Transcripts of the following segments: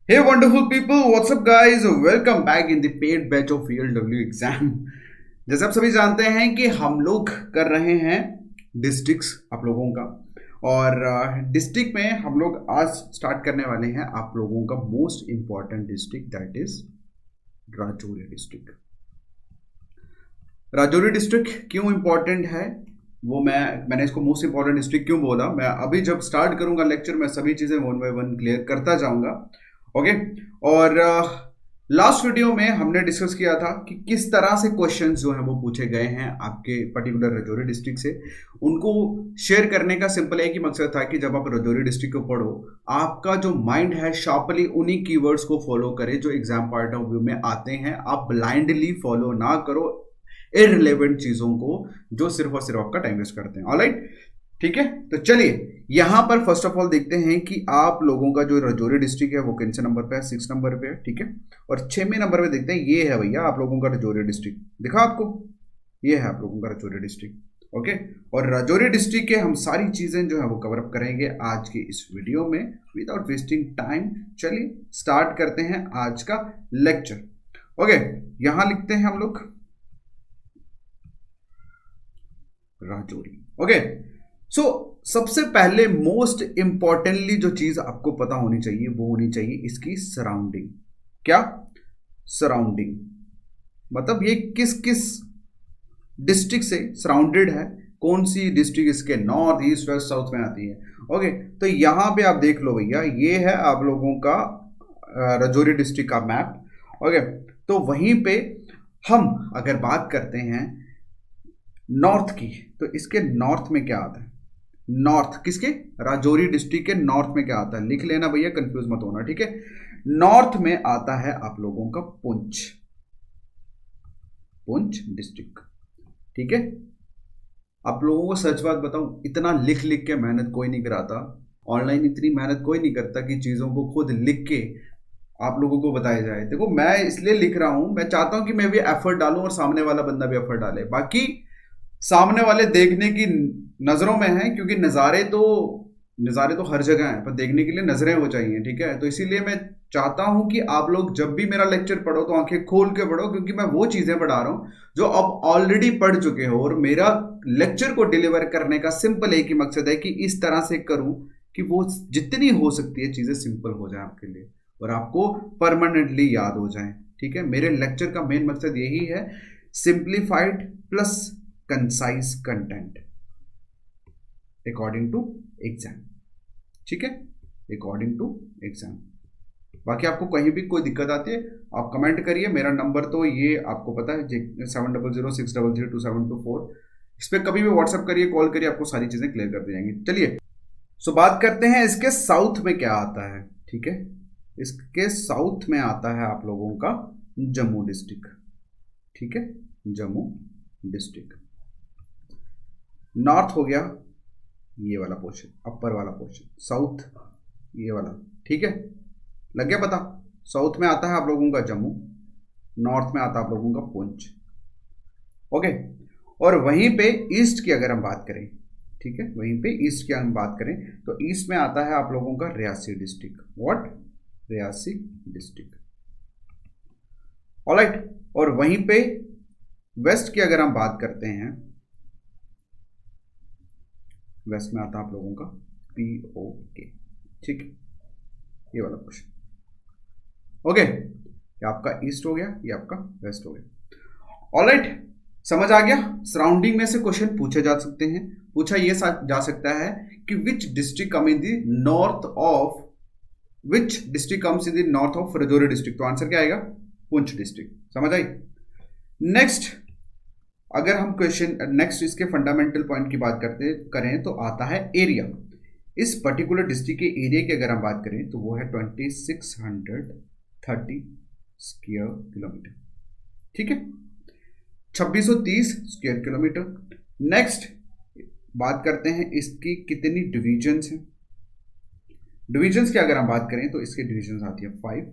Hey wonderful people, what's up guys? Welcome back in the paid batch of ELW exam. जैसे आप सभी जानते हैं कि हम लोग कर रहे हैं डिस्ट्रिक्ट्स आप लोगों का और डिस्ट्रिक्ट में हम लोग आज स्टार्ट करने वाले हैं आप लोगों का most important district that is Rajouri district. Rajouri district क्यों इंपॉर्टेंट है वो मैंने इसको मोस्ट इंपॉर्टेंट डिस्ट्रिक्ट क्यों बोला, मैं अभी जब स्टार्ट करूंगा लेक्चर में सभी चीजें वन बाय वन क्लियर करता जाऊंगा। ओके। और लास्ट वीडियो में हमने डिस्कस किया था कि किस तरह से क्वेश्चंस जो हैं वो पूछे गए हैं आपके पर्टिकुलर राजौरी डिस्ट्रिक्ट से। उनको शेयर करने का सिंपल एक ही मकसद था कि जब आप राजौरी डिस्ट्रिक्ट को पढ़ो आपका जो माइंड है शार्पली उन्हीं कीवर्ड्स को फॉलो करे जो एग्जाम पॉइंट ऑफ व्यू में आते हैं। आप ब्लाइंडली फॉलो ना करो इररिलेवेंट चीजों को जो सिर्फ और सिर्फ आपका टाइम वेस्ट करते हैं। ऑलराइट, ठीक है। तो चलिए यहां पर फर्स्ट ऑफ ऑल देखते हैं कि आप लोगों का जो राजौरी डिस्ट्रिक्ट है वो किन से नंबर पे है, 6 नंबर पे है, ठीक है। और 6वें नंबर पे देखते हैं, ये है भैया आप लोगों का राजौरी डिस्ट्रिक्ट, दिखा आपको, ये है आप लोगों का राजौरी डिस्ट्रिक्ट। ओके। और राजौरी डिस्ट्रिक्ट के हम सारी चीजें जो है वो कवर अप करेंगे आज के इस वीडियो में विदाउट वेस्टिंग टाइम। चलिए स्टार्ट करते हैं आज का लेक्चर। ओके, यहां लिखते हैं हम लोग राजौरी। ओके। सो सबसे पहले मोस्ट इंपॉर्टेंटली जो चीज आपको पता होनी चाहिए वो होनी चाहिए इसकी सराउंडिंग। क्या सराउंडिंग मतलब ये किस किस डिस्ट्रिक्ट से सराउंडेड है, कौन सी डिस्ट्रिक्ट इसके नॉर्थ ईस्ट वेस्ट साउथ में आती है। ओके। तो यहां पे आप देख लो भैया, ये है आप लोगों का राजौरी डिस्ट्रिक्ट का मैप। ओके। तो वहीं पे हम अगर बात करते हैं नॉर्थ की, तो इसके नॉर्थ में क्या आता है, नॉर्थ किसके, राजौरी डिस्ट्रिक्ट के नॉर्थ में क्या आता है, लिख लेना भैया, कंफ्यूज मत होना, ठीक है। नॉर्थ में आता है आप लोगों का पुंछ, पुंछ डिस्ट्रिक्ट, ठीक है। आप लोगों को सच बात बताऊं, इतना लिख लिख के मेहनत कोई नहीं कराता, ऑनलाइन इतनी मेहनत कोई नहीं करता कि चीजों को खुद लिख के आप लोगों को बताया जाए। देखो मैं इसलिए लिख रहा हूं, मैं चाहता हूं कि मैं भी एफर्ट डालूं और सामने वाला बंदा भी एफर्ट डाले। बाकी सामने वाले देखने की नजरों में है, क्योंकि नज़ारे तो हर जगह हैं, पर देखने के लिए नजरें हो चाहिए, ठीक है। तो इसीलिए मैं चाहता हूं कि आप लोग जब भी मेरा लेक्चर पढ़ो तो आंखें खोल के पढ़ो, क्योंकि मैं वो चीजें पढ़ा रहा हूं जो अब ऑलरेडी पढ़ चुके हो। और मेरा लेक्चर को डिलीवर करने का सिंपल एक ही मकसद है कि इस तरह से करूं कि वो जितनी हो सकती है चीजें सिंपल हो जाए आपके लिए और आपको परमानेंटली याद हो जाए, ठीक है। मेरे लेक्चर का मेन मकसद यही है, simplified plus concise content according to exam, ठीक है, अकॉर्डिंग टू एग्जाम। बाकी आपको कहीं भी कोई दिक्कत आती है आप कमेंट करिए, मेरा नंबर तो ये आपको पता है 7006002724, इस पर कभी भी व्हाट्सअप करिए, कॉल करिए, आपको सारी चीजें क्लियर कर दी जाएंगी। चलिए सो बात करते हैं इसके साउथ में क्या आता है, ठीक है। इसके साउथ में आता है आप लोगों का जम्मू डिस्ट्रिक्ट, ठीक है, जम्मू डिस्ट्रिक्ट। नॉर्थ हो गया ये वाला पोर्शन, अपर वाला पोर्शन, साउथ ये वाला, ठीक है, लग गया पता। साउथ में आता है आप लोगों का जम्मू, नॉर्थ में आता है आप लोगों का पुंछ। ओके। और वहीं पे ईस्ट की अगर हम बात करें, ठीक है, वहीं पे ईस्ट की हम बात करें तो ईस्ट में आता है आप लोगों का Reasi district. What, Reasi district. Alright. और वहीं पे वेस्ट की अगर हम बात करते हैं, वेस्ट में आता है आप लोगों का POK, ठीक है, ये वाला क्वेश्चन। ओके, ये आपका ईस्ट हो गया, ये आपका वेस्ट हो गया। ऑलराइट, समझ आ गया। सराउंडिंग में से क्वेश्चन पूछे जा सकते हैं, पूछा ये जा सकता है कि which district come in the north of, which district comes in the north of Rajouri district, तो आंसर क्या आएगा, पुंछ डिस्ट्रिक्ट। समझ आई। नेक्स्ट अगर हम क्वेश्चन नेक्स्ट इसके फंडामेंटल पॉइंट की बात करते करें तो आता है एरिया। इस पर्टिकुलर डिस्ट्रिक्ट के एरिया की अगर हम बात करें तो वो है 2630 स्क्वायर किलोमीटर, ठीक है, 2630 स्क्वायर किलोमीटर। नेक्स्ट बात करते हैं इसकी कितनी डिविजन्स हैं। डिविजन्स की अगर हम बात करें तो इसके डिविजन्स आती है 5।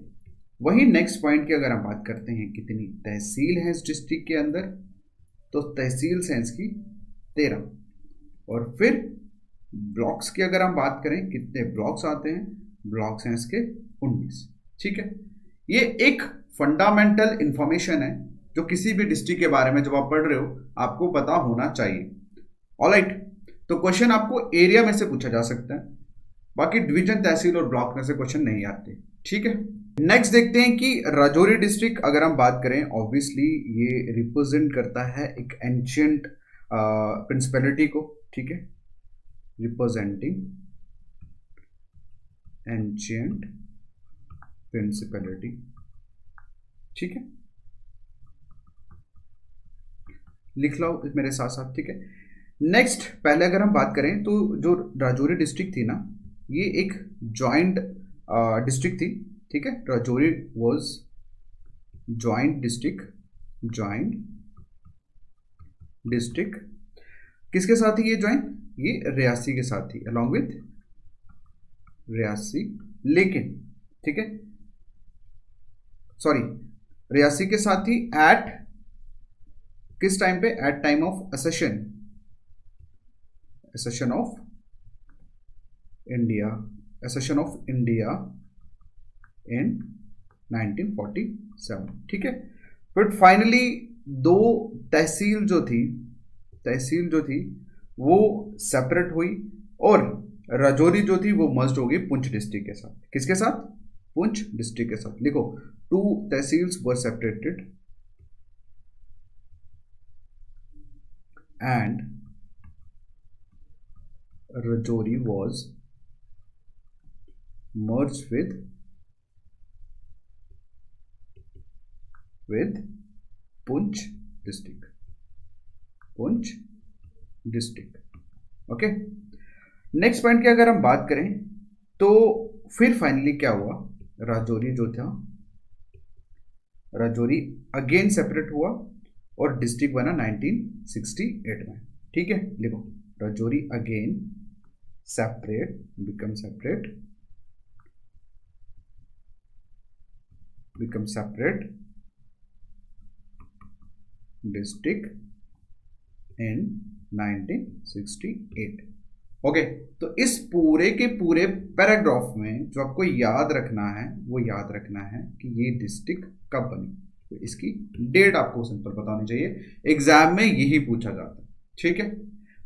वही नेक्स्ट पॉइंट की अगर हम बात करते हैं कितनी तहसील है इस डिस्ट्रिक्ट के अंदर, तो तहसील है इसकी 13। और फिर ब्लॉक्स की अगर हम बात करें कितने ब्लॉक्स आते हैं, ब्लॉक्स हैं इसके 19। ठीक है, ये एक फंडामेंटल इंफॉर्मेशन है जो किसी भी डिस्ट्रिक्ट के बारे में जब आप पढ़ रहे हो आपको पता होना चाहिए। ऑलराइट, तो क्वेश्चन आपको एरिया में से पूछा जा सकता है, बाकी डिवीजन, तहसील और ब्लॉक में से क्वेश्चन नहीं आते। ठीक है, नेक्स्ट देखते हैं कि राजौरी डिस्ट्रिक्ट अगर हम बात करें, ऑब्वियसली ये रिप्रेजेंट करता है एक एंशियंट प्रिंसिपैलिटी को। ठीक है, रिप्रेजेंटिंग एंशियंट प्रिंसिपैलिटी। ठीक है, लिख लो मेरे साथ साथ। ठीक है, नेक्स्ट पहले अगर हम बात करें तो जो राजौरी डिस्ट्रिक्ट थी ना, ये एक जॉइंट डिस्ट्रिक्ट थी। ठीक है, राजौरी वाज जॉइंट डिस्ट्रिक्ट किसके साथ थी ये जॉइंट? ये रियासी के साथ थी, अलॉन्ग विथ रियासी। लेकिन ठीक है, सॉरी, रियासी के साथ थी एट किस टाइम पे? At time of accession of India in 1947। ठीक है, बट फाइनली दो तहसील जो थी वो सेपरेट हुई और राजौरी जो थी वो मर्ज हो गई पुंछ डिस्ट्रिक्ट के साथ। किसके साथ? पुंछ डिस्ट्रिक्ट के साथ। लिखो, two tehsils were separated and Rajouri was merged with Poonch district. Okay, next point की अगर हम बात करें तो फिर फाइनली क्या हुआ, राजौरी जो था, राजौरी अगेन सेपरेट हुआ और डिस्ट्रिक्ट बना 1968 में। ठीक है, लिखो, Rajouri again become separate district in 1968। Okay, तो इस पूरे के पूरे पैराग्राफ में जो आपको याद रखना है वो याद रखना है कि ये डिस्ट्रिक्ट कब बनी, तो इसकी डेट आपको सिंपल पता होनी चाहिए, एग्जाम में यही पूछा जाता है। ठीक है,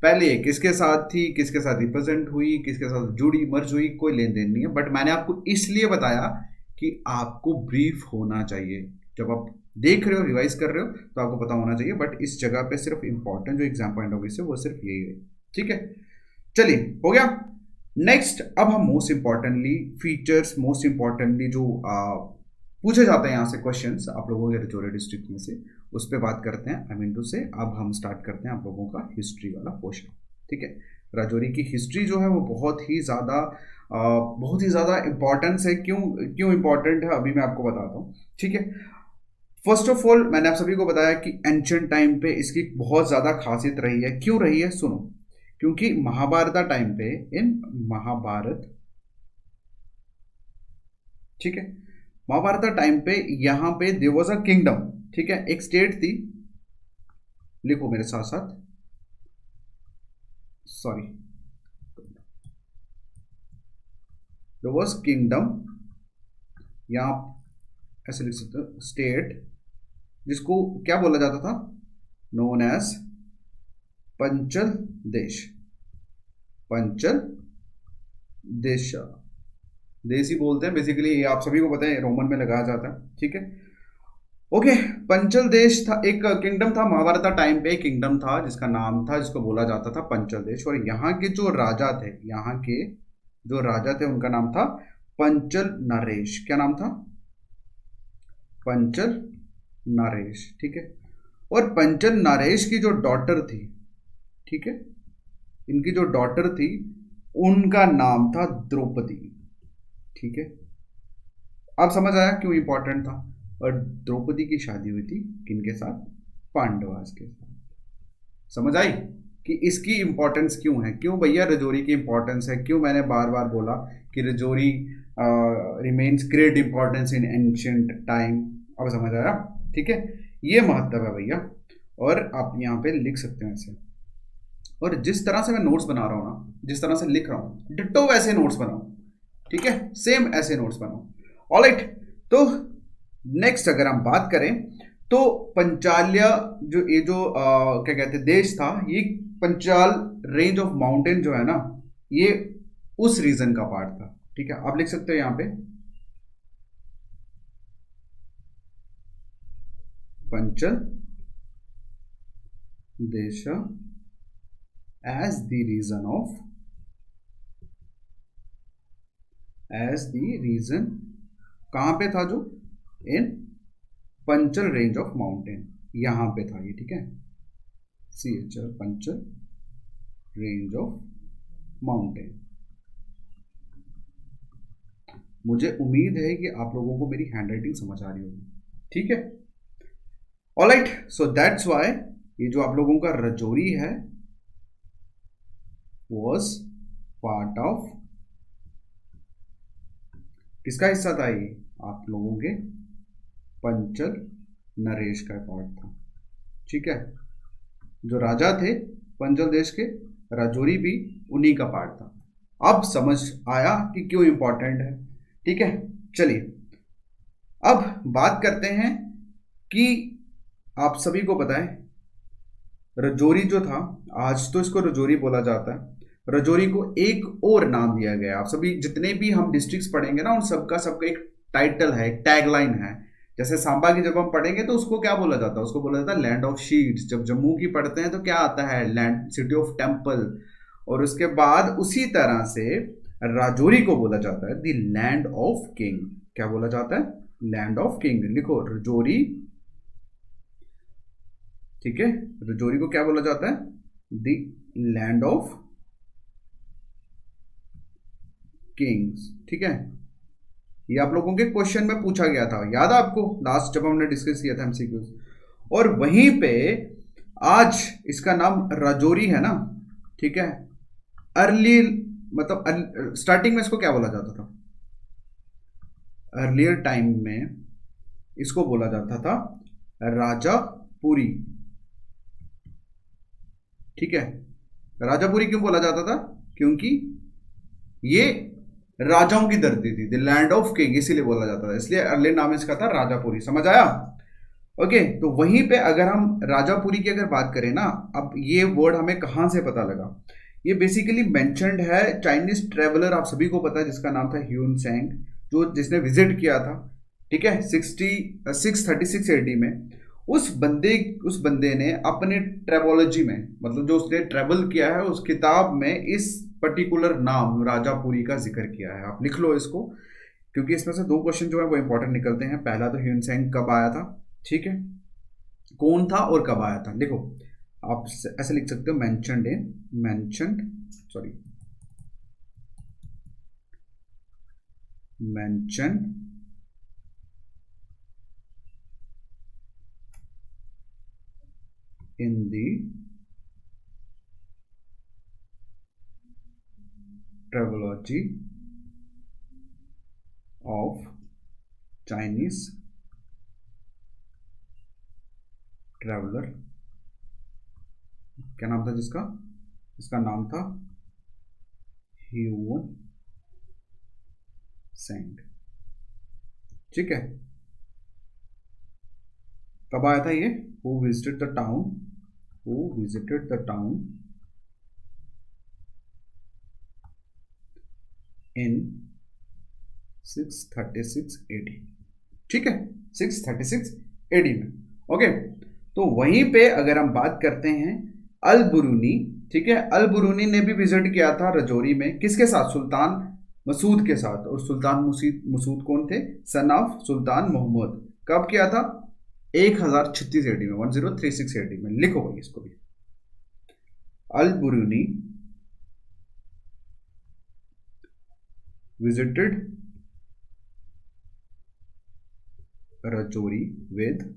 पहले किसके साथ थी, किसके साथ रिप्रेजेंट हुई, किसके साथ जुड़ी, मर्ज हुई, कोई लेन देन नहीं है, बट मैंने आपको इसलिए बताया कि आपको ब्रीफ होना चाहिए। जब आप देख रहे हो, रिवाइज कर रहे हो, तो आपको पता होना चाहिए, बट इस जगह पे सिर्फ इंपॉर्टेंट जो एग्जाम पॉइंट ऑफ व्यू से वो सिर्फ यही है। ठीक है, चलिए, हो गया। नेक्स्ट अब हम most importantly features, most importantly जो पूछे जाते हैं यहाँ से क्वेश्चंस आप लोगों के राजौरी डिस्ट्रिक्ट में से, उस पर बात करते हैं। आई मीन टू से अब हम स्टार्ट करते हैं आप लोगों का हिस्ट्री वाला पोर्शन। ठीक है, राजौरी की हिस्ट्री जो है वो बहुत ही ज़्यादा इंपॉर्टेंस है। क्यों इंपॉर्टेंट है अभी मैं आपको बताता हूँ। ठीक है, फर्स्ट ऑफ ऑल मैंने आप सभी को बताया कि एंशिएंट टाइम पे इसकी बहुत ज़्यादा खासियत रही है। क्यों रही है? सुनो, क्योंकि महाभारत टाइम पे, इन महाभारत, ठीक है, महाभारत टाइम पे यहाँ पे देयर वाज अ किंगडम। ठीक है, एक स्टेट थी, लिखो मेरे साथ साथ, सॉरी, देयर वाज किंगडम, यहाँ ऐसे लिख सकते हो, स्टेट, जिसको क्या बोला जाता था? नोन एज पंचल देश देश ही बोलते हैं बेसिकली, ये आप सभी को पता है, रोमन में लगाया जाता है। ठीक है, ओके, पंचल देश था, एक किंगडम था महाभारत टाइम पे, एक किंगडम था जिसका नाम था, जिसको बोला जाता था पंचल देश, और यहाँ के जो राजा थे उनका नाम था पंचल नरेश। क्या नाम था? पंचल नरेश। ठीक है, और पंचल नरेश की जो डॉटर थी, ठीक है, इनकी जो डॉटर थी उनका नाम था द्रौपदी। ठीक है, अब समझ आया क्यों इंपॉर्टेंट था। और द्रौपदी की शादी हुई थी किनके साथ? पांडवास के साथ। समझ आई कि इसकी इंपॉर्टेंस क्यों है, क्यों भैया राजौरी की इंपॉर्टेंस है, क्यों मैंने बार बार बोला कि Rajouri remains great importance in ancient time. अब समझ आया? ठीक है, ये महत्व है भैया, और आप यहाँ पे लिख सकते हैं ऐसे। और जिस तरह से मैं नोट्स बना रहा हूँ ना, जिस तरह से लिख रहा हूँ, डिट्टो वैसे नोट्स बनाओ। ठीक है, सेम ऐसे नोट्स बनाओ। ऑलराइट, तो नेक्स्ट अगर हम बात करें तो पंचाल्या जो ये जो क्या कहते हैं देश था, ये पंचाल रेंज ऑफ माउंटेन जो है ना, ये उस रीजन का पार्ट था। ठीक है, आप लिख सकते हो यहां पे Panchal Desh as the region of, as the region कहां पे था, जो in Panchal range of mountain, यहां पे था ये। ठीक है, CHL Panchal range of mountain. मुझे उम्मीद है कि आप लोगों को मेरी हैंडराइटिंग समझ आ रही होगी। ठीक है, ऑलराइट, सो दैट्स व्हाई ये जो आप लोगों का रजौरी है वॉज पार्ट ऑफ, किसका हिस्सा था ये, आप लोगों के पंचल नरेश का पार्ट था। ठीक है, जो राजा थे पंचल देश के, राजौरी भी उन्हीं का पार्ट था। अब समझ आया कि क्यों इंपॉर्टेंट है। ठीक है, चलिए अब बात करते हैं कि आप सभी को पता है रजौरी जो था, आज तो इसको रजौरी बोला जाता है, रजौरी को एक और नाम दिया गया। आप सभी जितने भी हम डिस्ट्रिक्ट्स पढ़ेंगे ना, उन सबका सबका एक टाइटल है, एक टैगलाइन है। जैसे सांबा की जब हम पढ़ेंगे तो उसको क्या बोला जाता है, उसको बोला जाता है लैंड ऑफ शीट्स। जब जम्मू की पढ़ते हैं तो क्या आता है, लैंड सिटी ऑफ टेम्पल। और उसके बाद उसी तरह से राजौरी को बोला जाता है द लैंड ऑफ किंग। क्या बोला जाता है, लैंड ऑफ किंग। लिखो रजौरी, ठीक है, रजौरी को क्या बोला जाता है, द लैंड ऑफ किंग्स। ठीक है, ये आप लोगों के क्वेश्चन में पूछा गया था, याद है आपको, लास्ट जब हमने डिस्कस किया था एमसीक्यूज। और वहीं पे आज इसका नाम राजौरी है ना। ठीक है, अर्ली मतलब स्टार्टिंग में इसको क्या बोला जाता था, अर्लियर टाइम में इसको बोला जाता था राजापुरी। ठीक है, राजापुरी क्यों बोला जाता था, क्योंकि ये राजाओं की धरती थी, द लैंड ऑफ किंग, इसीलिए बोला जाता था, इसलिए अर्ली नाम इसका था राजापुरी। समझ आया? ओके, तो वहीं पे अगर हम राजापुरी की अगर बात करें ना, अब ये वर्ड हमें कहां से पता लगा, ये बेसिकली मेंशन्ड है चाइनीज ट्रेवलर, आप सभी को पता है, जिसका नाम था ह्यून सेंग, जो जिसने विजिट किया था। ठीक है, 636 AD में उस बंदे ने अपने ट्रेवोलॉजी में, मतलब जो उसने ट्रेवल किया है, उस किताब में इस पर्टिकुलर नाम राजापुरी का जिक्र किया है। आप लिख लो इसको, क्योंकि इसमें से दो क्वेश्चन जो है वो इंपॉर्टेंट निकलते हैं। पहला तो ह्यून सेंग कब आया था, ठीक है, कौन था और कब आया था। देखो आप ऐसे लिख सकते हो, mention in the travelogy of Chinese traveler। क्या नाम था जिसका, इसका नाम था ह्यून सेंग। ठीक है, कब आया था ये, who visited the town in 636 AD। ठीक है, 636 AD में। ओके, तो वहीं पे अगर हम बात करते हैं अल बुरूनी, ठीक है, अल बुरूनी ने भी विजिट किया था रजौरी में, किसके साथ, सुल्तान मसूद के साथ। और सुल्तान मसूद कौन थे, सन ऑफ सुल्तान मोहम्मद। कब किया था, 1036 AD में, 1036 AD में। लिखो भाई इसको भी, अल बुरूनी विजिटेड रजौरी विद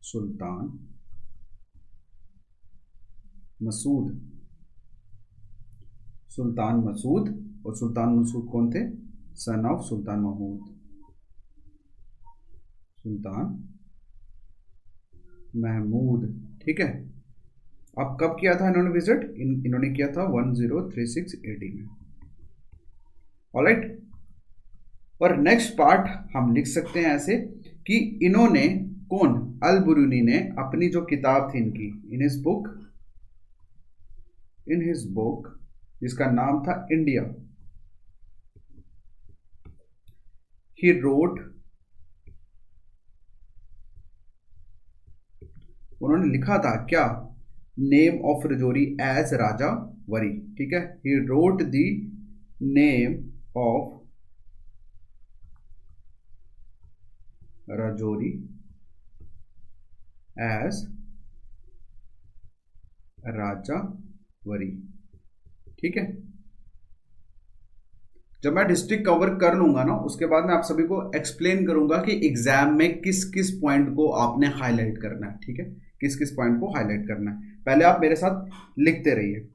सुल्तान मसूद। सुल्तान मसूद, और सुल्तान मसूद कौन थे, सन ऑफ सुल्तान महमूद, सुल्तान महमूद। ठीक है, अब कब किया था इन्होंने विजिट, इन्होंने किया था 1036 AD में। ऑलराइट। और नेक्स्ट पार्ट हम लिख सकते हैं ऐसे कि इन्होंने, कौन, अल बुरूनी ने अपनी जो किताब थी इनकी, इन हिज बुक जिसका नाम था इंडिया, ही रोट, उन्होंने लिखा था क्या, name of Rajouri as Raja Wari, ठीक है, he wrote the name of Rajouri as Raja Wari, ठीक है। जब मैं डिस्ट्रिक्ट कवर कर लूंगा ना, उसके बाद मैं आप सभी को एक्सप्लेन करूंगा कि एग्जाम में किस किस पॉइंट को आपने हाईलाइट करना है, ठीक है, किस किस पॉइंट को हाईलाइट करना है, पहले आप मेरे साथ लिखते रहिए।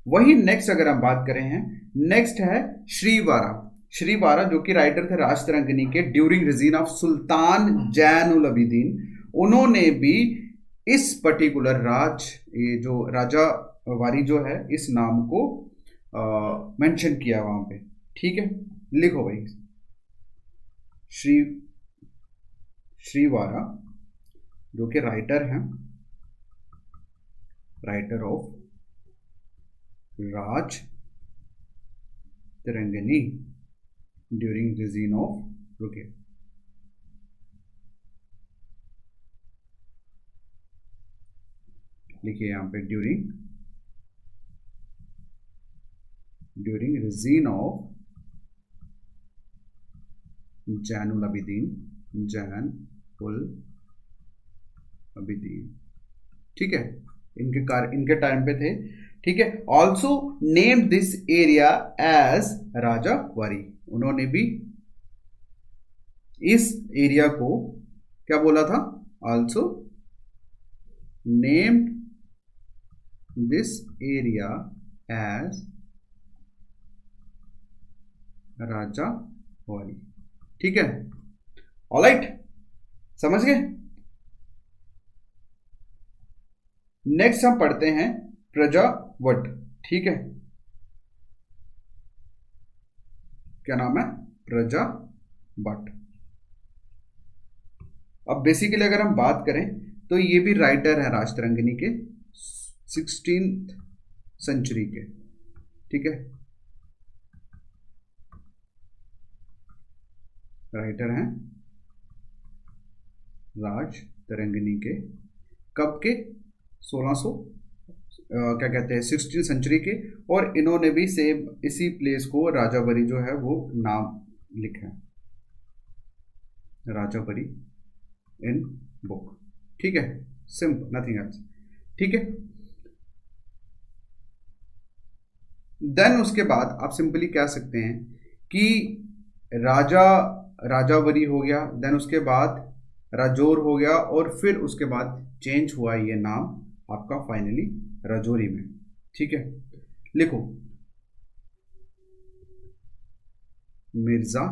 वही नेक्स्ट अगर हम बात करें हैं, नेक्स्ट है श्रीवारा जो कि राइटर थे राजतरंगिनी के during regime of sultan Zain ul Abidin. उन्होंने भी इस पर्टिकुलर ये जो राजा वारी जो है इस नाम को मेंशन किया वहां पे, ठीक है। लिखो भाई, श्रीवारा जो कि राइटर हैं, writer of Rajatarangini during regime of, रुके, लिखिए यहां पे, during regime of Zainul Abidin, ठीक है, इनके टाइम पे थे, ठीक है। Also name this area as Rajawari, उन्होंने भी इस एरिया को क्या बोला था, also named this area as Rajawari, ठीक है, ऑलराइट, समझ गए। नेक्स्ट हम पढ़ते हैं प्रजावट, ठीक है, क्या नाम है, प्रजावट। अब बेसिकली अगर हम बात करें तो ये भी राइटर है राजतरंगिनी के 16th सेंचुरी के, ठीक है, राइटर हैं राजतरंगिनी के, कब के, 1600 क्या कहते हैं 16th सेंचुरी के। और इन्होंने भी सेम इसी प्लेस को राजावरी जो है वो नाम लिखा है, राजावरी इन बुक, ठीक है, सिंपल, नथिंग एल्स, ठीक है। देन उसके बाद आप सिंपली कह सकते हैं कि राजावरी हो गया, देन उसके बाद राजौर हो गया, और फिर उसके बाद चेंज हुआ ये नाम आपका फाइनली राजौरी में, ठीक है। लिखो, मिर्जा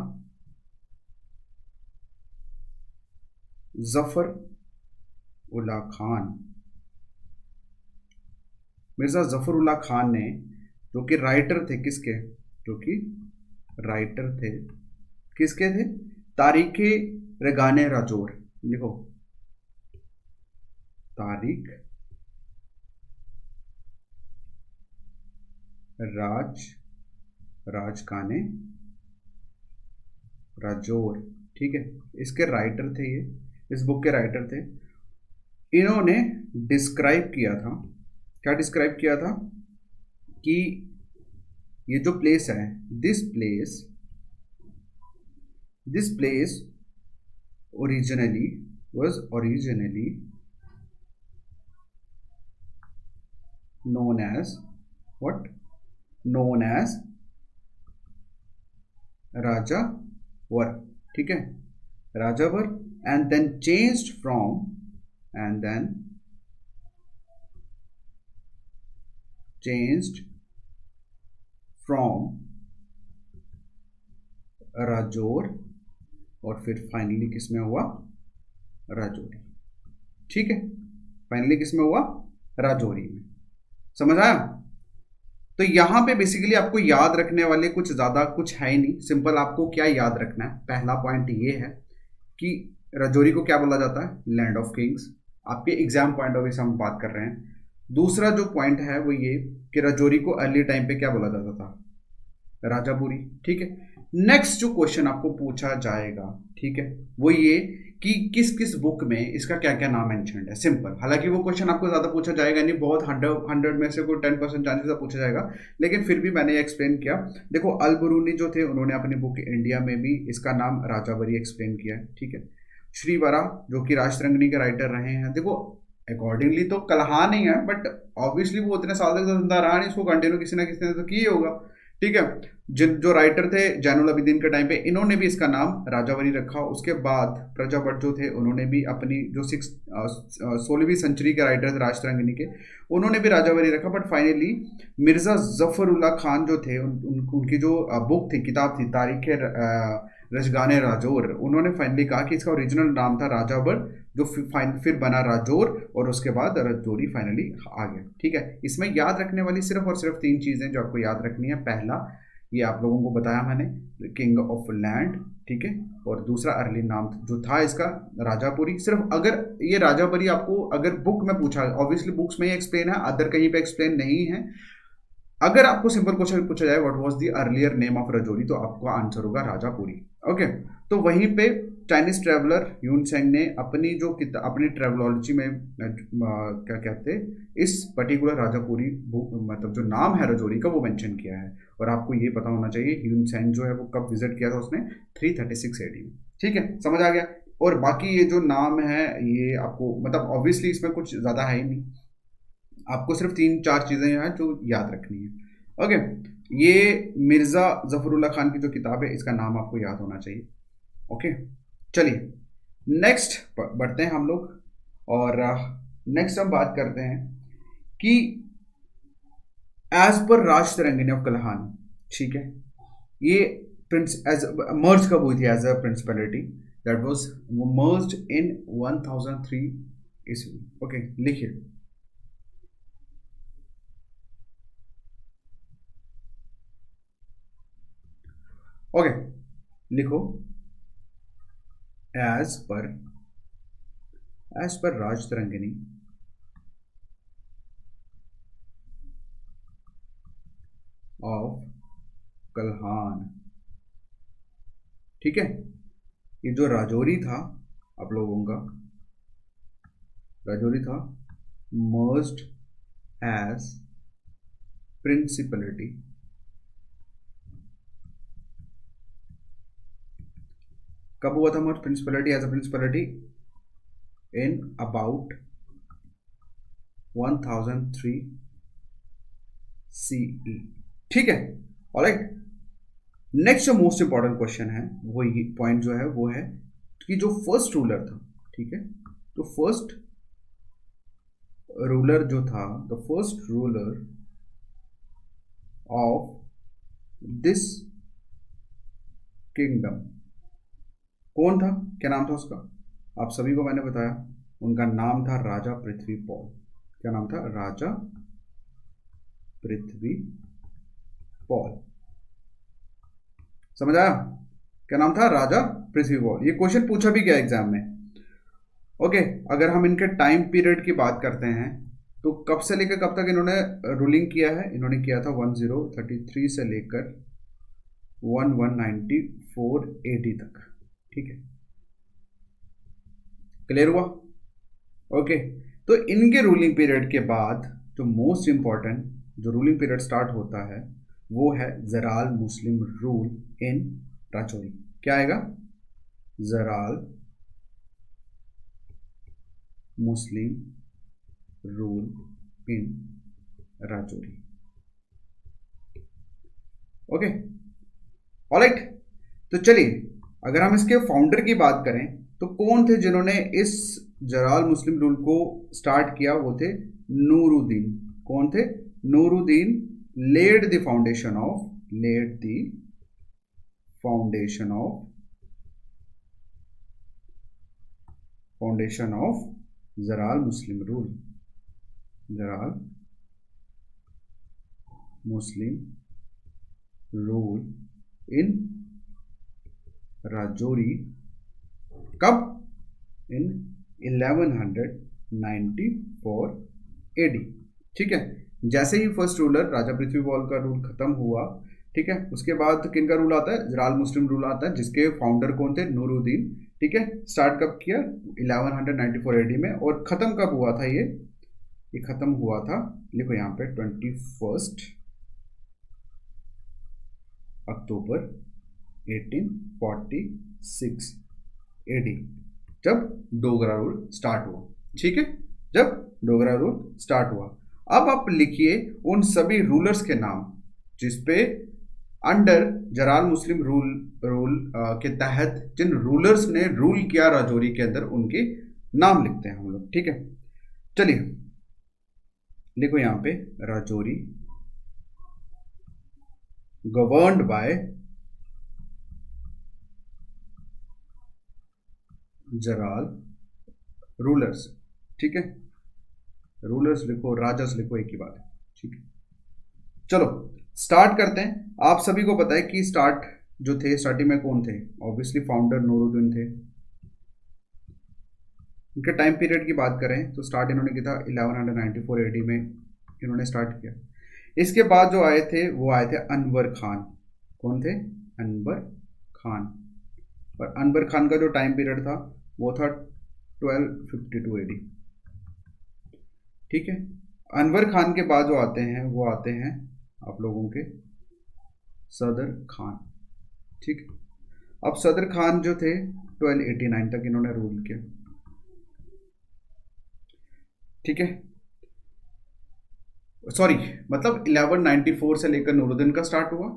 जफर उल्ला खान, मिर्जा जफर उल्ला खान ने, जो कि राइटर थे किसके, जो कि राइटर थे किसके थे, तारीखे रेगाने राजौर, लिखो, तारीख राजगाने राजौर, ठीक है, इसके राइटर थे ये, इस बुक के राइटर थे। इन्होंने डिस्क्राइब किया था, क्या डिस्क्राइब किया था, कि ये जो प्लेस है, this place was originally known as what, known as राजावर, ठीक है, राजावर, and then changed from Rajouri, और फिर फाइनली किसमें हुआ, राजौरी, ठीक है, फाइनली किसमें हुआ, राजौरी में। समझ आया? तो यहाँ पे बेसिकली आपको याद रखने वाले कुछ ज़्यादा कुछ है ही नहीं, सिंपल आपको क्या याद रखना है। पहला पॉइंट ये है कि राजौरी को क्या बोला जाता है, लैंड ऑफ किंग्स। आपके एग्जाम पॉइंट ऑफ व्यू से हम बात कर रहे हैं। दूसरा जो पॉइंट है वो ये कि राजौरी को अर्ली टाइम पे क्या बोला जाता था, राजापुरी। ठीक है, नेक्स्ट जो क्वेश्चन आपको पूछा जाएगा, ठीक है, वो ये कि किस किस बुक में इसका क्या क्या नाम मेंशन्ड है। सिंपल, हालांकि वो क्वेश्चन आपको ज्यादा पूछा जाएगा नहीं, बहुत 100 में से कोई 10% चांसेस पूछा जाएगा, लेकिन फिर भी मैंने एक्सप्लेन किया। देखो अल बरूनी जो थे उन्होंने अपनी बुक इंडिया में भी इसका नाम राजावरी एक्सप्लेन किया है। ठीक है, श्री वरा जो कि राजतरंगिणी के राइटर रहे हैं, देखो अकॉर्डिंगली तो कलहा नहीं है, बट ऑब्वियसली वो उतने साल तक तो जिंदा रहा नहीं, इसको कंटिन्यू किसी ना किसी ने तो किया होगा। ठीक है, जिन जो राइटर थे जैनुल अबिदीन के टाइम पे, इन्होंने भी इसका नाम राजावरी रखा। उसके बाद प्रजा भट्ट जो थे उन्होंने भी अपनी जो 16वीं सेंचुरी के राइटर थे राजतरंगिणी के, उन्होंने भी राजावरी रखा। बट फाइनली मिर्जा जफरुल्ला खान जो थे उनकी जो बुक थी, किताब थी तारीख रजगाने राजौर, उन्होंने फाइनली कहा कि इसका ओरिजिनल नाम था राजावर, जो फिर बना राजौर, और उसके बाद राजौरी फाइनली आ गया। ठीक है, इसमें याद रखने वाली सिर्फ और सिर्फ 3 चीज़ें जो आपको याद रखनी है। पहला, ये आप लोगों को बताया मैंने, किंग ऑफ लैंड। ठीक है, और दूसरा अर्ली नाम जो था इसका राजापुरी। सिर्फ अगर ये राजापुरी आपको अगर बुक में पूछा, ऑब्वियसली बुक्स में ही एक्सप्लेन है, अदर कहीं पे एक्सप्लेन नहीं है। अगर आपको सिंपल क्वेश्चन पूछा जाए what was the earlier name of Rajouri, तो आपका आंसर होगा राजापुरी। ओके, तो वहीं पे चाइनीज ट्रेवलर ह्यून सेंग ने अपनी जो अपनी ट्रेवलॉजी में क्या कहते हैं इस पर्टिकुलर राजापुरी मतलब जो नाम है राजौरी का वो मेंशन किया है। और आपको ये पता होना चाहिए ह्यून सेंग जो है वो कब विजिट किया था उसने, 336 AD में। ठीक है, समझ आ गया। और बाकी ये जो नाम है ये आपको मतलब ऑब्वियसली इसमें कुछ ज़्यादा है ही नहीं, आपको सिर्फ 3-4 चीज़ें हैं जो याद रखनी है। ओके, ये मिर्ज़ा जफरुल्ला खान की जो किताब है इसका नाम आपको याद होना चाहिए। ओके, चलिए नेक्स्ट बढ़ते हैं हम लोग, और नेक्स्ट हम बात करते हैं कि एज पर राजतरंगिणी ऑफ कलहान। ठीक है, ये प्रिंस एज मर्ज कब हुई थी as a principality, that was merged in 1003 ईस्वी। ओके, लिखिए। ओके, लिखो एज पर राजतरंगिणी ऑफ कलहान। ठीक है, ये जो राजौरी था आप लोगों का, राजौरी था मर्ज्ड एज प्रिंसिपलिटी कब हुआ था merge principality as a principality, in about 1003 CE। ठीक है, ऑलराइट। नेक्स्ट जो मोस्ट इंपॉर्टेंट क्वेश्चन है वो ये पॉइंट जो है वो है कि जो फर्स्ट रूलर था, ठीक है, तो फर्स्ट रूलर जो था, the first ruler of this kingdom कौन था, क्या नाम था उसका, आप सभी को मैंने बताया, उनका नाम था राजा पृथ्वीपाल। क्या नाम था, राजा पृथ्वीपाल। समझ आया, क्या नाम था, राजा पृथ्वीपाल। ये क्वेश्चन पूछा भी गया एग्जाम में। ओके, अगर हम इनके टाइम पीरियड की बात करते हैं तो कब से लेकर कब तक इन्होंने रूलिंग किया है, इन्होंने किया था 1033 से लेकर 1194 AD तक। ठीक है, क्लियर हुआ। ओके, तो इनके रूलिंग पीरियड के बाद जो मोस्ट इंपॉर्टेंट जो रूलिंग पीरियड स्टार्ट होता है वो है जराल मुस्लिम रूल इन राजौरी। क्या आएगा, Jarral Muslim rule in Rajouri. Okay, alright. तो चलिए अगर हम इसके फाउंडर की बात करें तो कौन थे जिन्होंने इस जराल मुस्लिम रूल को स्टार्ट किया, वो थे नूरुद्दीन। कौन थे, Nuruddin led the foundation of Jarral Muslim rule, Jarral Muslim rule in Rajouri कब? In 1194 AD. ठीक है, जैसे ही फर्स्ट रूलर राजा पृथ्वीपाल का रूल खत्म हुआ, ठीक है, उसके बाद किन का रूल आता है? जलाल मुस्लिम रूल आता है, जिसके फाउंडर कौन थे? नूरुद्दीन। ठीक है, स्टार्ट कब किया? 1194 एडी में। और खत्म कब हुआ था ये खत्म हुआ था, लिखो यहाँ पे 21 अक्टूबर 1846 एडी, जब डोगरा रूल स्टार्ट हुआ। ठीक है, जब डोगरा रूल स्टार्ट हुआ। अब आप लिखिए उन सभी रूलर्स के नाम जिसपे अंडर जलाल मुस्लिम रूल के तहत जिन रूलर्स ने रूल किया राजौरी के अंदर, उनके नाम लिखते हैं हम लोग। ठीक है, चलिए लिखो यहाँ पे राजौरी गवर्नड बाय जलाल रूलर्स। ठीक है, रूलर्स लिखो, राजास लिखो, एक ही बात है। ठीक है, चलो स्टार्ट करते हैं। आप सभी को पता है कि जो थे स्टार्टिंग में कौन थे? ऑब्वियसली फाउंडर नूरुद्दीन थे। इनके टाइम पीरियड की बात करें तो स्टार्ट इन्होंने किया था 1194 एडी में, इन्होंने स्टार्ट किया। इसके बाद जो आए थे वो आए थे अनवर खान। कौन थे? अनवर खान। और अनवर खान का जो टाइम पीरियड था वो था 1252 एडी। ठीक है, अनवर खान के बाद जो आते हैं वो आते हैं आप लोगों के सदर खान। ठीक, अब सदर खान जो थे 1289 तक इन्होंने रूल किया। ठीक है, सॉरी, मतलब 1194 से लेकर नूरुद्दीन का स्टार्ट हुआ,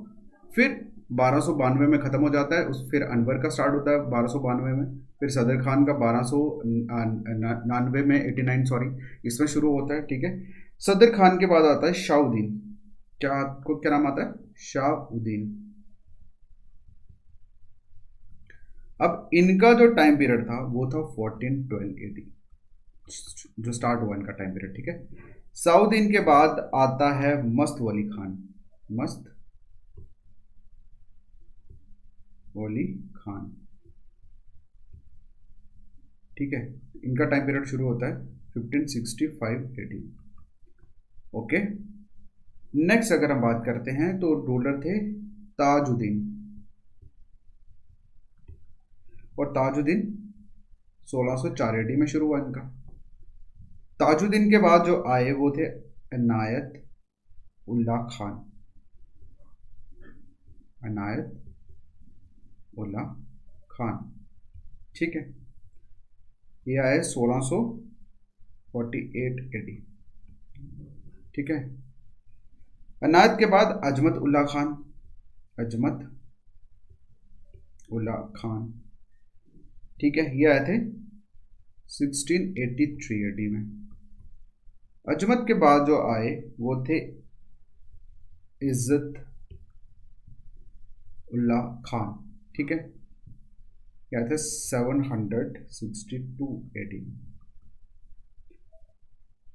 फिर 1292 में ख़त्म हो जाता है, फिर अनवर का स्टार्ट होता है 1292 में, फिर सदर खान का 1299 में 89 सॉरी इसमें शुरू होता है। ठीक है, सदर खान के बाद आता है शाहउद्दीन। क्या नाम आता है? शाहउद्दीन। अब इनका जो टाइम पीरियड था वो था 1412 एडी, जो स्टार्ट हुआ इनका टाइम पीरियड। ठीक है, शाहउद्दीन के बाद आता है मस्त वली खान। मस्त वली खान। ठीक है, इनका टाइम पीरियड शुरू होता है 1565 एडी। ओके, नेक्स्ट अगर हम बात करते हैं तो रूलर थे ताजुद्दीन, और ताजुद्दीन 1604 एडी में शुरू हुआ इनका। ताजुद्दीन के बाद जो आए वो थे इनायत उल्ला खान। इनायत उल्ला खान। ठीक है, ये आए 1648 एडी। ठीक है, इनायत के बाद अजमत उल्ला खान। अजमत उल्ला खान। ठीक है, ये आए थे 1683 एडी में। अजमत के बाद जो आए वो थे इज्जत उल्ला खान। ठीक है, क्या थे 762 एडी में।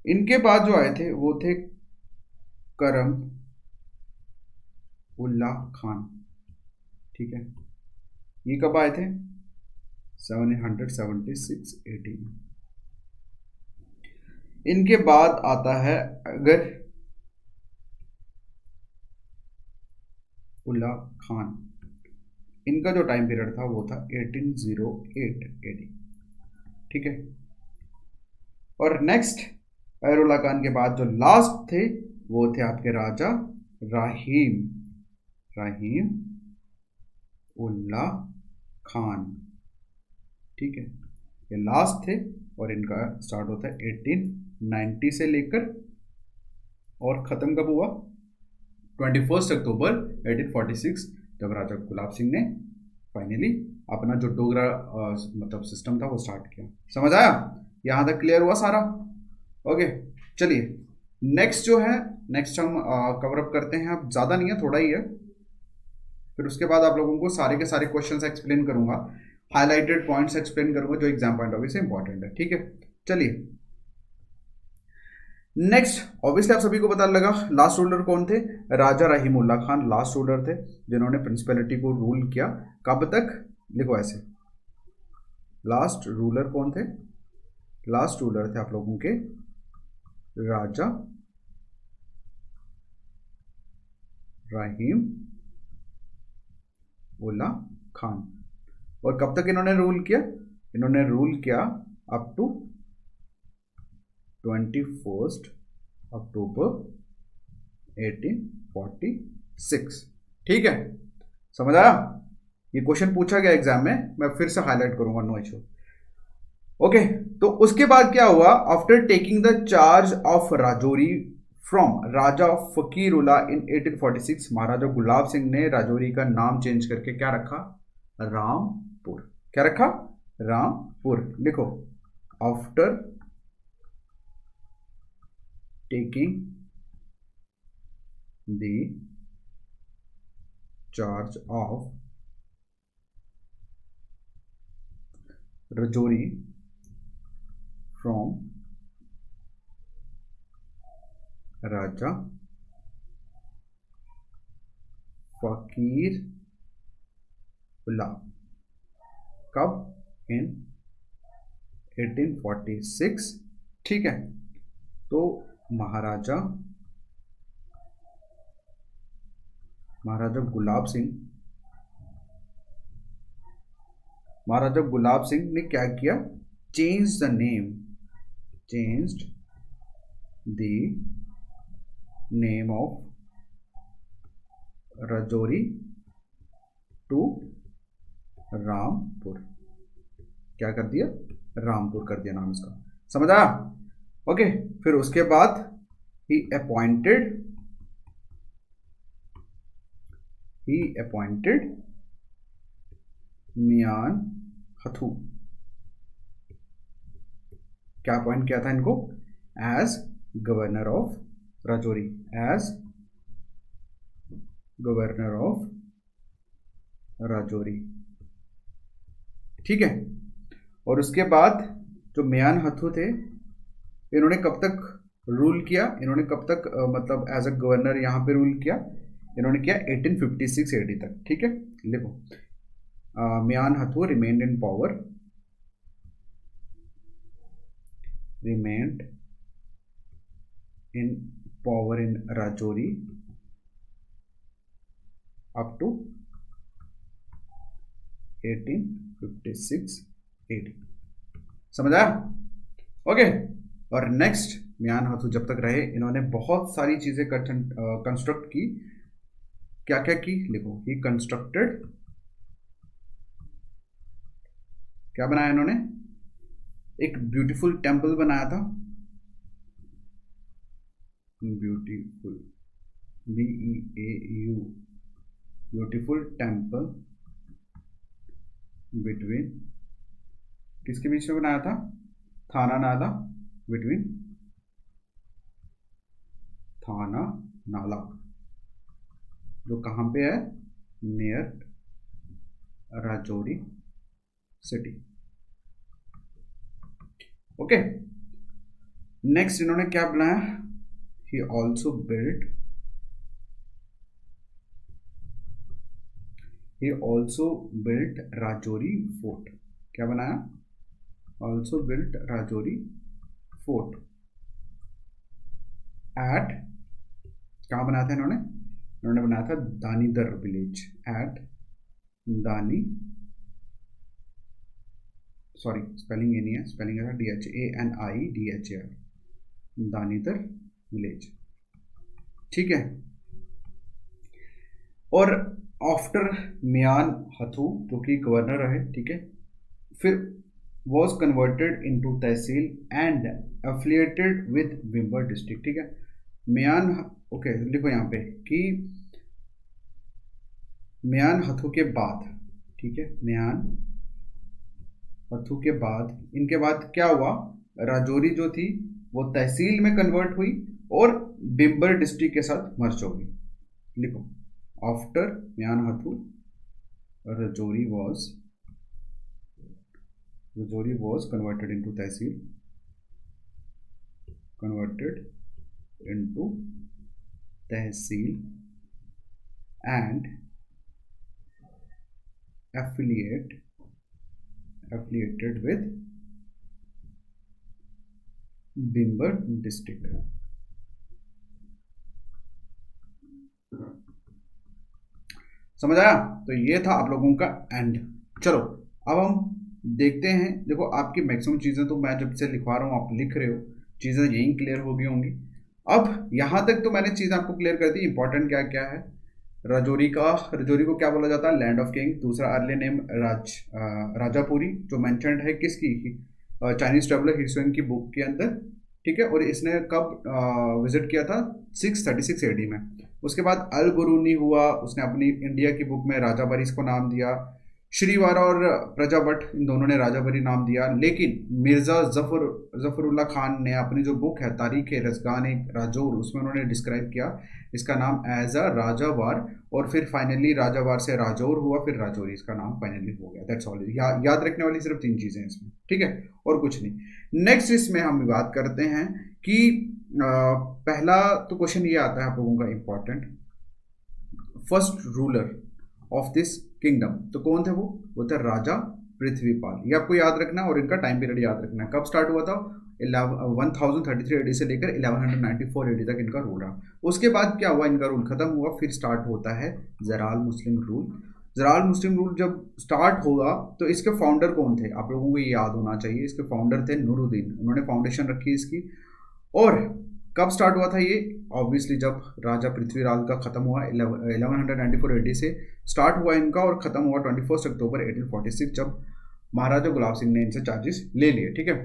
इनके बाद जो आए थे वो थे करम उल्ला खान। ठीक है, ये कब आए थे? 776 एडी में। इनके बाद आता है अगर उल्ला खान। इनका जो टाइम पीरियड था वो था 1808 एडी। ठीक है, और नेक्स्ट अयरुल्ला खान के बाद जो लास्ट थे वो थे आपके राजा राहीम उल्ला खान। ठीक है, ये लास्ट थे और इनका स्टार्ट होता है 1890 से लेकर, और ख़त्म कब हुआ? 21 अक्टूबर 1846, जब राजा गुलाब सिंह ने फाइनली अपना जो डोगरा मतलब सिस्टम था वो स्टार्ट किया। समझ आया? यहाँ तक क्लियर हुआ सारा? ओके, चलिए नेक्स्ट जो है, नेक्स्ट हम कवर अप करते हैं। अब ज़्यादा नहीं है, थोड़ा ही है। फिर उसके बाद आप लोगों को सारे के सारे क्वेश्चंस एक्सप्लेन करूंगा, हाईलाइटेड पॉइंट्स एक्सप्लेन करूंगा जो एग्जाम पॉइंट ऑफ व्यू से इंपॉर्टेंट है। ठीक है, चलिए नेक्स्ट ऑब्वियसली आप सभी को पता लगा लास्ट रूलर कौन थे, राजा रहीमुल्ला खान लास्ट रूलर थे जिन्होंने प्रिंसिपैलिटी को रूल किया कब तक, लिखो ऐसे, लास्ट रूलर कौन थे, लास्ट रूलर थे आप लोगों के राजा रहीम उल्ला खान। और कब तक इन्होंने रूल किया, इन्होंने रूल किया अप टू 21 अक्टूबर 1846। ठीक है, समझ आया, ये क्वेश्चन पूछा गया एग्जाम में, मैं फिर से हाईलाइट करूंगा, नो इशू। ओके, तो उसके बाद क्या हुआ, after taking the charge of Rajouri from Raja Faqirullah in 1846, Maharaja Gulab Singh ने राजौरी का नाम चेंज करके क्या रखा, रामपुर। क्या रखा, रामपुर। लिखो, after taking the charge of Rajouri from Raja Faqirullah, कब, इन 1846। ठीक है, तो महाराजा गुलाब सिंह ने क्या किया, change the name, changed the name of Rajouri to Rampur. क्या कर दिया, रामपुर कर दिया नाम इसका, समझ आया। ओके, फिर उसके बाद ही अपॉइंटेड मियान हथू, क्या अपॉइंट किया था इनको, as governor of Rajouri, as governor of Rajouri. ठीक है, और उसके बाद जो मियान हथू थे, इन्होंने कब तक रूल किया, इन्होंने कब तक मतलब एज अ गवर्नर यहाँ पे रूल किया, इन्होंने किया 1856 AD तक। ठीक है, लिखो, Mian Hathu remained in power, remained in power in Rajouri up to 1856 AD। समझ आया। ओके, और नेक्स्ट मियान हथू जब तक रहे, इन्होंने बहुत सारी चीजें कंस्ट्रक्ट की। क्या क्या की, लिखो, ही कंस्ट्रक्टेड, क्या बनाया इन्होंने, एक ब्यूटीफुल टेम्पल बनाया था, beautiful, BEAU, beautiful temple between, किसके बीच में बनाया था, थाना नाला, बिटवीन थाना नाला, जो कहाँ पे है, near Rajouri city. Okay, next इन्होंने क्या बनाया, he also built Rajouri fort. क्या बनाया, also built Rajouri fort eight, कहाँ बनाया था इन्होंने बनाया था दानीदर विलेज, एट दानी, सॉरी स्पेलिंग ये नहीं है, स्पेलिंग है DHANIDHAR, दानीदर विलेज। ठीक है, और आफ्टर मियान हथू जो कि गवर्नर रहे, ठीक है, फिर was converted into tehsil and affiliated with Bhimber district. ठीक है, मियान, ओके लिखो यहाँ पे कि मियान हथू के बाद, ठीक है, मियान हथू के बाद, इनके बाद क्या हुआ, राजौरी जो थी वो तहसील में कन्वर्ट हुई और बिम्बर डिस्ट्रिक्ट के साथ मर्ज हो गई। लिखो, after Mian Hathu Rajouri was converted into tehsil, converted into tehsil and affiliated with Bhimber district। समझ आया? तो ये था आप लोगों का एंड। चलो अब हम देखते हैं। देखो आपकी मैक्सिमम चीज़ें तो मैं जब से लिखवा रहा हूँ आप लिख रहे हो, चीज़ें यहीं क्लियर हो गई होंगी। अब यहाँ तक तो मैंने चीज़ आपको क्लियर कर दी। इंपॉर्टेंट क्या क्या है राजौरी को क्या बोला जाता है? Land of king. दूसरा अर्ली नेम राजापुरी, जो मेंशन्ड है किसकी? चाइनीज ट्रेवलर हिस्वेन की बुक के अंदर, ठीक है। और इसने कब विजिट किया था? 636 एडी में। उसके बाद अल बुरूनी हुआ, उसने अपनी इंडिया की बुक में राजा बरी इसको नाम दिया। श्रीवारा और प्रजाभट्ट इन दोनों ने राजाबरी नाम दिया। लेकिन मिर्जा जफरुल्लाह खान ने अपनी जो बुक है तारीख रज़गान राजौर, उसमें उन्होंने डिस्क्राइब किया इसका नाम एज अ राजावार। और फिर फाइनली राजावार से राजौर हुआ, फिर राजौरी इसका नाम फाइनली हो गया। That's all. याद रखने वाली सिर्फ 3 चीज़ें इसमें, ठीक है, और कुछ नहीं। नेक्स्ट इसमें हम बात करते हैं कि पहला तो क्वेश्चन ये आता है आप लोगों का important, first ruler of this kingdom. तो कौन थे वो थे राजा पृथ्वीपाल। ये आपको याद रखना और इनका टाइम पीरियड याद रखना। कब स्टार्ट हुआ था? 1033 एडी से लेकर 1194 एडी तक इनका रूल रहा। उसके बाद क्या हुआ? इनका रूल खत्म हुआ, फिर स्टार्ट होता है ज़राल मुस्लिम रूल। ज़राल मुस्लिम रूल जब स्टार्ट होगा तो इसके फाउंडर कौन थे? आप लोगों को ये याद होना चाहिए। इसके फाउंडर थे नूरुद्दीन, उन्होंने फाउंडेशन रखी इसकी। और कब स्टार्ट हुआ था ये? ऑब्वियसली जब राजा पृथ्वीराज का खत्म हुआ 1194 एडी से स्टार्ट हुआ इनका, और खत्म हुआ 21 अक्टूबर 1846 जब महाराजा गुलाब सिंह ने इनसे चार्जेस ले लिए, ठीक है।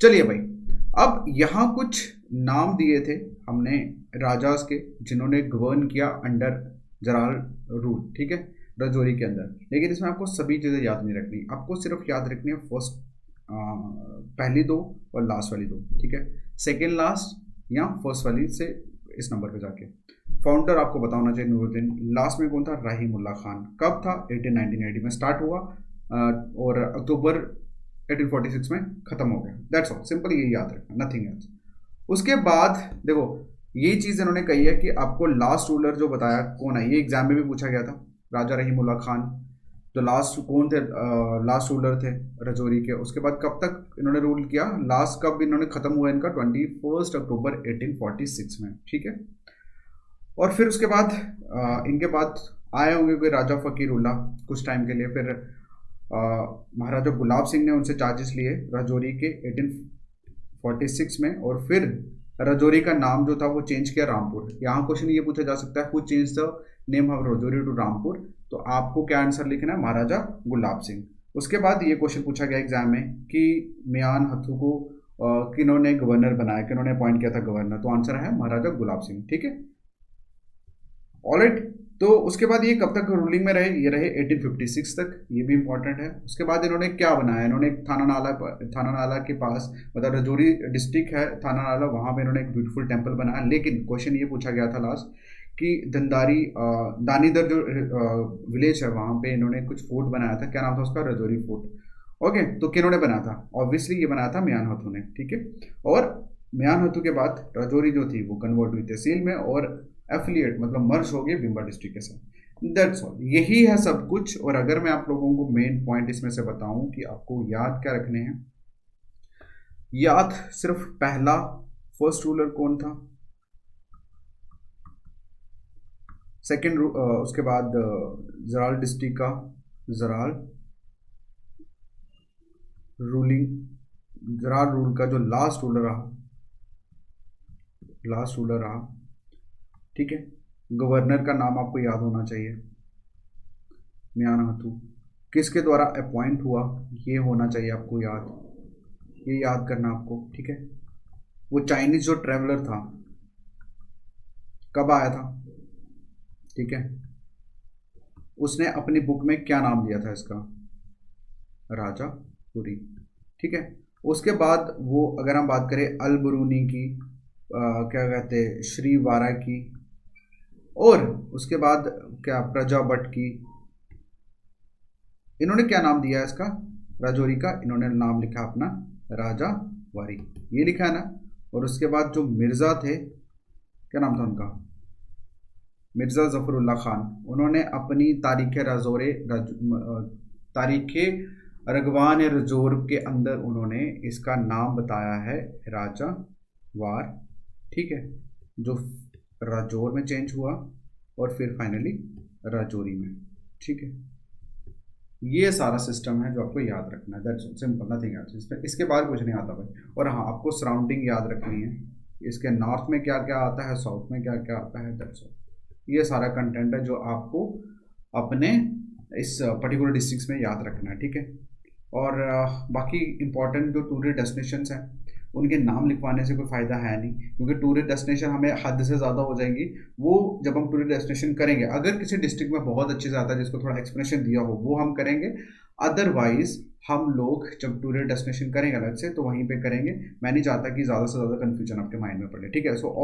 चलिए भाई, अब यहाँ कुछ नाम दिए थे हमने राजास के जिन्होंने गवर्न किया अंडर ज़राल रूल, ठीक है, राजौरी के अंदर। लेकिन इसमें आपको सभी चीज़ें याद नहीं रखनी, आपको सिर्फ याद रखनी है फर्स्ट पहली 2 और लास्ट वाली 2, ठीक है। सेकेंड लास्ट या फर्स्ट वाली से इस नंबर पे जाके। फाउंडर आपको पता होना चाहिए नूरुद्दीन। लास्ट में कौन था? रहीमुल्लाह खान। कब था? 1880 में स्टार्ट हुआ और अक्टूबर 1846 में खत्म हो गया। दैट्स ऑल, सिंपल ये याद रखना, नथिंग एल्स। उसके बाद देखो ये चीज़ इन्होंने कही है कि आपको लास्ट रूलर जो बताया कौन है, ये एग्जाम में भी पूछा गया था। राजा रहीमुल्लाह खान जो लास्ट कौन थे? लास्ट रूलर थे राजौरी के। उसके बाद कब तक इन्होंने रूल किया? लास्ट कब इन्होंने खत्म हुआ इनका? 21 अक्टूबर 1846 में, ठीक है। और फिर उसके बाद इनके बाद आए होंगे कोई राजा फकीरुल्लाह कुछ टाइम के लिए। फिर महाराजा गुलाब सिंह ने उनसे चार्जेस लिए राजौरी के 1846 में। और फिर राजौरी का नाम जो था वो चेंज किया रामपुर। यहाँ क्वेश्चन ये पूछा जा सकता है, who change the name of Rajouri to Rampur? तो आपको क्या आंसर लिखना है? महाराजा गुलाब सिंह। उसके बाद ये क्वेश्चन पूछा गया एग्जाम में कि मियान हथू को किन्होंने गवर्नर बनाया, किन्होंने अपॉइंट किया था गवर्नर? तो आंसर है महाराजा गुलाब सिंह, ठीक है। ऑलराइट, तो उसके बाद ये कब तक रूलिंग में रहे? ये रहे 1856 तक, ये भी इंपॉर्टेंट है। उसके बाद इन्होंने क्या बनाया? इन्होंने थाना नाला के पास, मतलब राजौरी डिस्ट्रिक्ट है थाना नाला, वहाँ पे इन्होंने एक ब्यूटीफुल टेंपल बनाया। लेकिन क्वेश्चन ये पूछा गया था लास्ट कि दानीदर जो विलेज है वहाँ पे इन्होंने कुछ फोर्ट बनाया था। क्या नाम था उसका? राजौरी फोर्ट। ओके, तो किन्होंने बनाया था? ऑब्वियसली ये बनाया था मियान हथू ने, ठीक है। और मियान हथू के बाद राजौरी जो थी वो कन्वर्ट हुई तहसील में और एफिलिएट मतलब मर्ज हो गए बिम्बर डिस्ट्रिक्ट के साथ। दैट्स ऑल, यही है सब कुछ। और अगर मैं आप लोगों को मेन पॉइंट इसमें से बताऊं कि आपको याद क्या रखने हैं, याद सिर्फ पहला फर्स्ट रूलर कौन था, सेकेंड उसके बाद ज़राल डिस्ट्रिक्ट का ज़राल रूल का जो लास्ट रूलर रहा, ठीक है। गवर्नर का नाम आपको याद होना चाहिए, मियान हथू। किसके द्वारा अपॉइंट हुआ ये होना चाहिए आपको याद, ये याद करना आपको, ठीक है। वो चाइनीज जो ट्रैवलर था कब आया था, ठीक है। उसने अपनी बुक में क्या नाम दिया था इसका? राजापुरी, ठीक है। उसके बाद वो अगर हम बात करें अल बुरूनी की, क्या कहते हैं, श्रीवारा की, और उसके बाद क्या प्रजाभट्ट की, इन्होंने क्या नाम दिया है इसका? राजौरी का इन्होंने नाम लिखा अपना राजा वारी, ये लिखा है ना। और उसके बाद जो मिर्ज़ा थे क्या नाम था उनका, मिर्ज़ा ज़फ़रुल्लाह ख़ान, उन्होंने अपनी तारीख़ रगवान रजौर के अंदर उन्होंने इसका नाम बताया है राजा वार, ठीक है, जो राजौर में चेंज हुआ और फिर फाइनली राजौरी में, ठीक है। ये सारा सिस्टम है जो आपको याद रखना है, दैट्स सिंपल, नथिंग एल्स, इसमें इसके बाद कुछ नहीं आता भाई। और हाँ, आपको सराउंडिंग याद रखनी है, इसके नॉर्थ में क्या क्या आता है, साउथ में क्या क्या आता है, दैट्स ऑल। ये सारा कंटेंट है जो आपको अपने इस पर्टिकुलर डिस्ट्रिक्ट में याद रखना है, ठीक है। और बाकी इंपॉर्टेंट जो टूरिस्ट डेस्टिनेशंस हैं उनके नाम लिखवाने से कोई फ़ायदा है नहीं, क्योंकि टूरिस्ट डेस्टिनेशन हमें हद से ज़्यादा हो जाएंगी। वो जब हम टूरिस्ट डेस्टिनेशन करेंगे, अगर किसी डिस्ट्रिक्ट में बहुत अच्छे से आता है जिसको थोड़ा एक्सप्लेनेशन दिया हो, वो हम करेंगे। अदरवाइज हम लोग जब टूरिस्ट डेस्टिनेशन करेंगे अलग से तो वहीं पे करेंगे। मैं नहीं चाहता कि ज़्यादा से ज़्यादा कन्फ्यूजन आपके माइंड में पड़े, ठीक है। सो